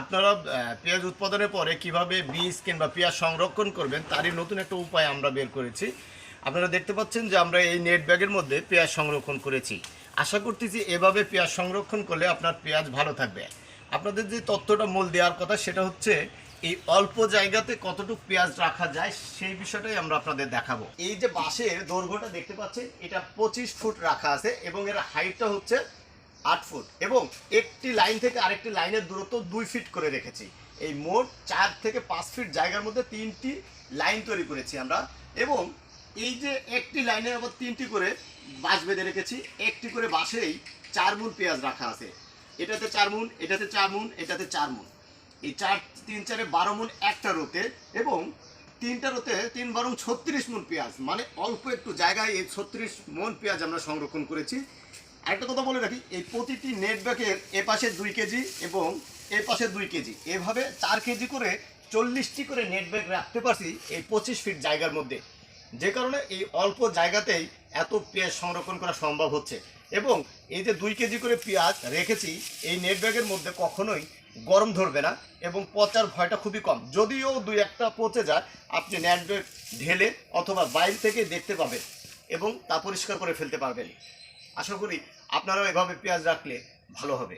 আপনারা পেঁয়াজ উৎপাদনের পরে কিভাবে বীজ কিংবা পেঁয়াজ সংরক্ষণ করবেন তারই নতুন একটা উপায় আমরা বের করেছি। আপনারা দেখতে পাচ্ছেন যে আমরা এই নেট ব্যাগের মধ্যে পেঁয়াজ সংরক্ষণ করেছি। আশা করতেছি এভাবে পেঁয়াজ সংরক্ষণ করলে আপনার পেঁয়াজ ভালো থাকবে। আপনাদের যে তথ্যটা মূল দেওয়ার কথা সেটা হচ্ছে এই অল্প জায়গাতে কতটুকু পেঁয়াজ রাখা যায় সেই বিষয়টাই আমরা আপনাদের দেখাবো। এই যে বাঁশের দৈর্ঘ্যটা দেখতে পাচ্ছেন এটা 25 ফুট রাখা আছে এবং এর হাইটটা হচ্ছে 8 ফুট এবং একটি লাইন থেকে আরেকটি লাইনের দূরত্ব 2 ফিট করে রেখেছি। এই মোট 4 থেকে 5 ফিট জায়গার মধ্যে 3টি লাইন তৈরি করেছি আমরা এবং এই যে একটি লাইনে আবার 3টি করে বাঁশ বেঁধে রেখেছি। একটি করে বাঁশেই 4 মুন পেঁয়াজ রাখা আছে। এটাতে 4 মুন, এটাতে 4 মুন, এটাতে 4 মুন। এই 4 3 4 12 মুন একটা রোতে এবং তিনটা রোতে 3 12 36 মুন পেঁয়াজ, মানে অল্প একটু জায়গায় এই 36 মন পেঁয়াজ আমরা সংরক্ষণ করেছি। আরেকটা কথা বলে রাখি, এই প্রতিটি নেট ব্যাগের এ পাশে 2 কেজি এবং এ পাশে 2 কেজি, এভাবে 4 কেজি করে 40টি করে নেট ব্যাগ রাখতে পারছি এই 25 ফিট জায়গার মধ্যে। যে কারণে এই অল্প জায়গাতেই এত পেঁয়াজ সংরক্ষণ করা সম্ভব হচ্ছে এবং এই যে 2 কেজি করে পেঁয়াজ রেখেছি এই নেট ব্যাগের মধ্যে কখনোই গরম ধরবে না এবং পচার ভয়টা খুবই কম। যদিও 2-1টা পচে যায়, আপনি নেট ব্যাগ ঢেলে অথবা বাইরে থেকে দেখতে পাবেন এবং তা পরিষ্কার করে ফেলতে পারবেন। আশা করি আপনারাও এভাবে পেঁয়াজ রাখলে ভালো হবে।